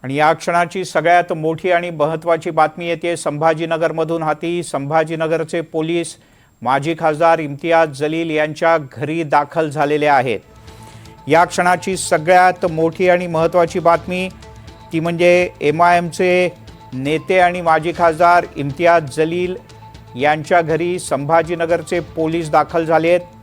आणि या क्षणाची सगळ्यात मोठी आणि महत्त्वाची बातमी येते संभाजीनगरमधून हाती। संभाजीनगरचे पोलीस माजी खासदार इम्तियाज जलील यांच्या घरी दाखल झालेले आहेत। या क्षणाची सगळ्यात मोठी आणि महत्त्वाची बातमी ती म्हणजे MIMचे नेते आणि माजी खासदार इम्तियाज जलील यांच्या घरी संभाजीनगरचे पोलीस दाखल झाले आहेत।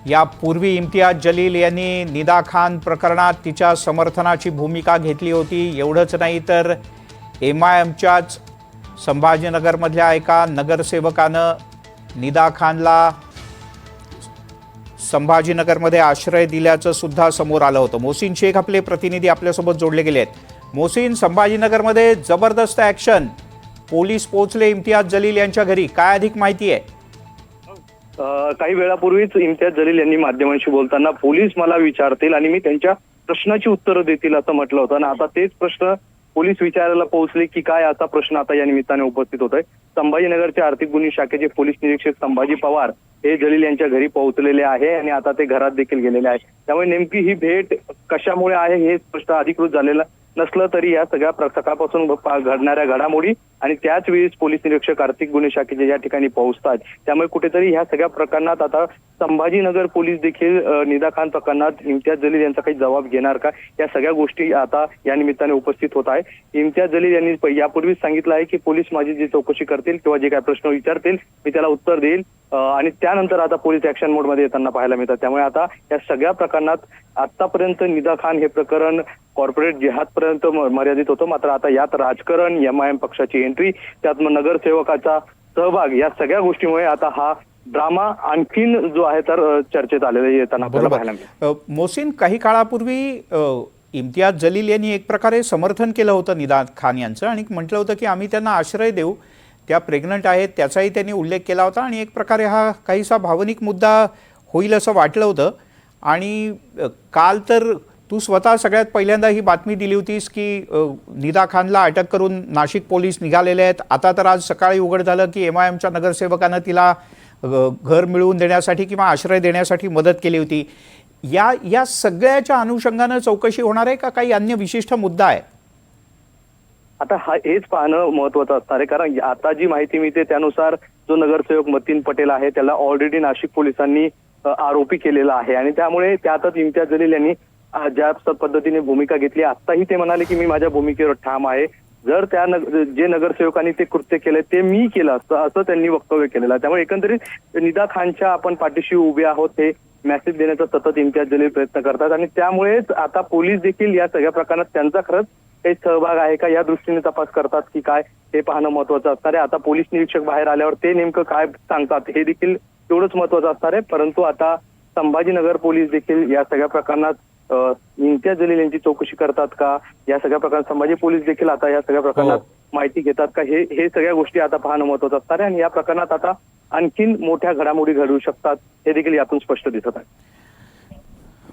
यापूर्वी इम्तियाज जलील यांनी निदा खान प्रकरणात तिच्या समर्थनाची भूमिका घेतली होती। एवढंच नाही तर MIMच्याच संभाजीनगरमधल्या एका नगरसेवकानं निदा खानला संभाजीनगरमध्ये आश्रय दिल्याचं सुद्धा समोर आलं होतं। मोहसिन शेख आपले प्रतिनिधी आपल्यासोबत जोडले गेले आहेत। मोहसिन, संभाजीनगरमध्ये जबरदस्त ॲक्शन, पोलीस पोहोचले इम्तियाज जलील यांच्या घरी, काय अधिक माहिती आहे? काही वेळापूर्वीच इम्तियाज जलील यांनी माध्यमांशी बोलताना पोलीस मला विचारतील आणि मी त्यांच्या प्रश्नाची उत्तरं देतील असं म्हटलं होतं। आणि आता तेच प्रश्न पोलीस विचारायला पोहोचले की काय, असा प्रश्न आता या निमित्ताने उपस्थित होतोय। संभाजीनगरचे आर्थिक गुन्हे शाखेचे पोलीस निरीक्षक संभाजी पवार हे जलील यांच्या घरी पोहोचलेले आहे आणि आता ते घरात देखील गेलेले आहे। त्यामुळे नेमकी ही भेट कशामुळे आहे हे स्पष्ट अधिकृत झालेलं नसलं तरी या सगळ्या सकाळपासून घडणाऱ्या घडामोडी आणि त्याच वेळेस पोलीस निरीक्षक आर्थिक गुन्हे शाखेचे या ठिकाणी पोहोचतात, त्यामुळे कुठेतरी ह्या सगळ्या प्रकरणात आता संभाजीनगर पोलीस देखील निदा खान प्रकरणात इम्तियाज जलील यांचा काही जबाब घेणार का, या सगळ्या गोष्टी आता या निमित्ताने उपस्थित होत आहे। इम्तियाज जलील यांनी यापूर्वीच सांगितलं आहे की पोलीस माझी जी चौकशी करतील किंवा जे काही प्रश्न विचारतील मी त्याला उत्तर देईल आणि त्यानंतर आता पोलीस ऍक्शन मोडमध्ये येताना पाहायला मिळतात। त्यामुळे आता या सगळ्या प्रकरणात आतापर्यंत निदा खान हे प्रकरण कॉर्पोरेट जिहाद पर्यंत मर्यादित होतं, मात्र आता यात राजकारण, MIM पक्षाची एंट्री, त्यात नगरसेवकाचा सहभाग, या सगळ्या गोष्टीमुळे आता हा ड्रामा आणखीन जो आहे तर चर्चेत आलेला येताना आपल्याला पाहायला मिळतं। मोहसिन, काही काळापूर्वी इम्तियाज जलील यांनी एक प्रकारे समर्थन केलं होतं निदा खान यांचं आणि म्हटलं होतं की आम्ही त्यांना आश्रय देऊ, त्या प्रेग्नंट आहेत, त्याचाही त्यांनी उल्लेख केला होता आणि एक प्रकारे हा काहीसा भावनिक मुद्दा होईल असं वाटलं होतं। आणि काल तर तू स्वतः सगळ्यात पहिल्यांदा ही बातमी दिली होतीस की निदा खानला अटक करून नाशिक पोलीस निघालेले आहेत। आता तर आज सकाळी उघड झालं की MIMच्या नगरसेवकानं तिला घर मिळवून देण्यासाठी किंवा आश्रय देण्यासाठी मदत केली होती। या सगळ्याच्या अनुषंगानं चौकशी होणार आहे का काही अन्य विशिष्ट मुद्दा आहे? आता हेच पाहणं महत्वाचं असणार आहे, कारण आता जी माहिती मिळते त्यानुसार जो नगरसेवक मतीन पटेल आहे त्याला ऑलरेडी नाशिक पोलिसांनी आरोपी केलेला आहे आणि त्यामुळे त्यातच इम्तियाज जलील यांनी ज्या पद्धतीने भूमिका घेतली, आताही ते म्हणाले की मी माझ्या भूमिकेवर ठाम आहे, जर त्या जे नगरसेवकांनी ते कृत्य केले ते मी केलं असं त्यांनी वक्तव्य केलेलं आहे। त्यामुळे एकंदरीत निदा खानच्या आपण पाठीशी उभे आहोत हे मेसेज देण्याचा सतत इम्तियाज जलील प्रयत्न करतात आणि त्यामुळेच आता पोलीस देखील या सगळ्या प्रकरणात त्यांचा खरंच काही सहभाग आहे का या दृष्टीने तपास करतात की काय हे पाहणं महत्वाचं असणार आहे। आता पोलीस निरीक्षक बाहेर आल्यावर ते नेमकं काय सांगतात हे देखील तेवढंच महत्वाचं असणार आहे। परंतु आता संभाजीनगर पोलीस देखील या सगळ्या प्रकरणात इम्तियाज जलील यांची चौकशी करतात का, या सगळ्या प्रकरणात संभाजी पोलीस देखील आता या सगळ्या प्रकरणात माहिती घेतात का, हे सगळ्या गोष्टी आता पाहणं महत्वाचं असणार आहे। आणि या प्रकरणात आता आणखीन मोठ्या घडामोडी घडू शकतात हे देखील यातून स्पष्ट दिसत आहे।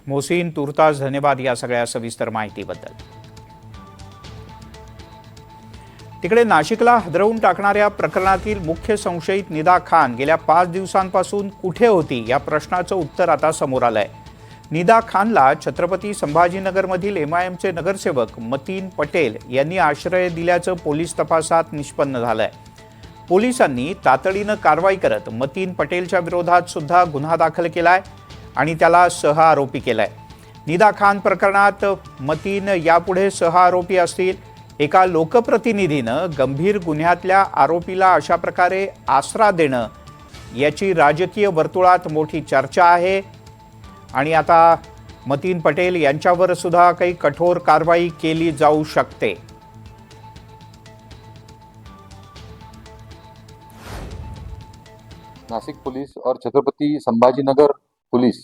मोहसिन, तुर्तास धन्यवाद या सगळ्या सविस्तर माहितीबद्दल। तिकडे नाशिकला हादरवून टाकणाऱ्या प्रकरणातील मुख्य संशयित निदा खान गेल्या 5 दिवसांपासून कुठे होती या प्रश्नाचं उत्तर आता समोर आलंय। निदा खानला छत्रपती संभाजीनगरमधील MIMचे नगरसेवक मतीन पटेल यांनी आश्रय दिल्याचं पोलीस तपासात निष्पन्न झालंय। पोलिसांनी तातडीनं कारवाई करत मतीन पटेलच्या विरोधात सुद्धा गुन्हा दाखल केलाय आणि त्याला सहआरोपी केलाय। निदा खान प्रकरणात मतीन यापुढे सहआरोपी असतील। एका लोकप्रतिनिधीनं गंभीर गुन्ह्यातल्या आरोपीला अशा प्रकारे आसरा देणं याची राजकीय वर्तुळात मोठी चर्चा आहे आणि आता मतीन पटेल यांच्यावर सुद्धा काही कठोर कारवाई केली जाऊ शकते। नासिक पुलिस और छत्रपति संभाजीनगर पुलिस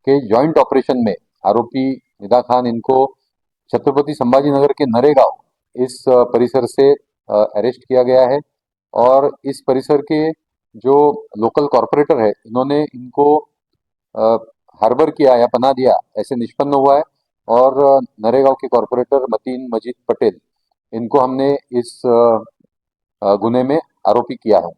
के जॉइंट ऑपरेशन में आरोपी निदा खान इनको छत्रपति संभाजीनगर के नरेगांव इस परिसर से अरेस्ट किया गया है और इस परिसर के जो लोकल कॉरपोरेटर है इन्होंने इनको हार्बर किया या पनाह दिया ऐसे निष्पन्न हुआ है और नरेगांव के कॉरपोरेटर मतीन मजीद पटेल इनको हमने इस गुने में आरोपी किया है।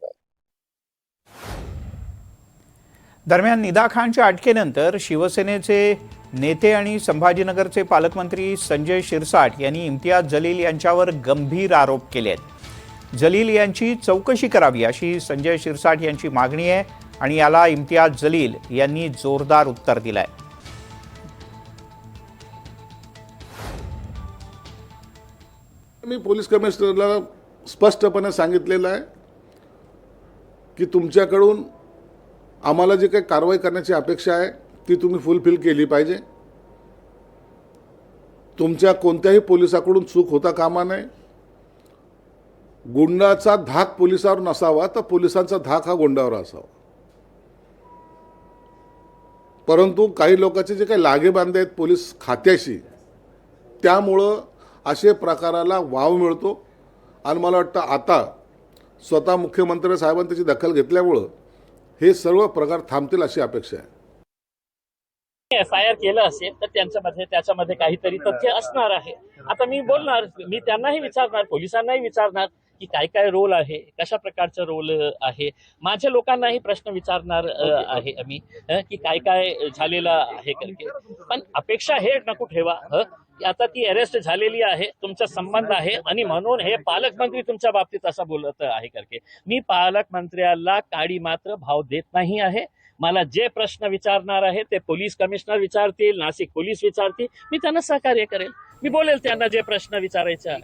दरम्यान निदा खानच्या अटकेनंतर शिवसेनेचे नेते आणि संभाजीनगरचे पालकमंत्री संजय शिरसाट यांनी इम्तियाज जलील यांच्यावर गंभीर आरोप केले आहेत. जलील यांची चौकशी करावी अशी संजय शिरसाट यांची मागणी आहे आणि याला इम्तियाज जलील यांनी जोरदार उत्तर दिलंय. मी पोलीस कमिशनरला स्पष्टपणे सांगितलेलं आहे की तुमच्याकडून आम्हाला जी काही कारवाई करण्याची अपेक्षा आहे ती तुम्ही फुलफिल केली पाहिजे. तुमच्या कोणत्याही पोलिसाकडून चूक होता कामा नये. गुंडाचा धाक पोलिसावर नसावा तर पोलिसांचा धाक हा गुंडावर असावा. परंतु काही लोकांचे जे काही लागेबांधे आहेत पोलीस खात्याशी, त्यामुळं असे प्रकाराला वाव मिळतो. आणि मला वाटतं आता स्वतः मुख्यमंत्री साहेबांनी त्याची दखल घेतल्यामुळं हे सर्व प्रकार थांबतील अशी अपेक्षा आहे. FIR केलं असेल तर त्याच्यामध्ये काहीतरी तथ्य असणार आहे. आता मी बोलणार, मी त्यांनाही विचारणार, पोलिसांनाही विचारणार की काय काय रोल आहे, कशा प्रकारचा रोल आहे. माझ्या लोकांनाही प्रश्न विचारणार आहे मी की काय काय झालेलं आहे. पण अपेक्षा हे नको ठेवा की आता ती अरेस्ट झालेली आहे, तुमचा संबंध आहे आणि म्हणून हे पालकमंत्री तुमच्या बाबतीत असं बोलत आहे करके. मी पालकमंत्र्याला काडी मात्र भाव देत नाही आहे. मला जे प्रश्न विचारणार आहे ते पोलीस कमिशनर विचारतील, नाशिक पोलीस विचारतील, मी त्यांना सहकार्य करेल. मी बोलेल त्यांना जे प्रश्न विचारायचे आहे.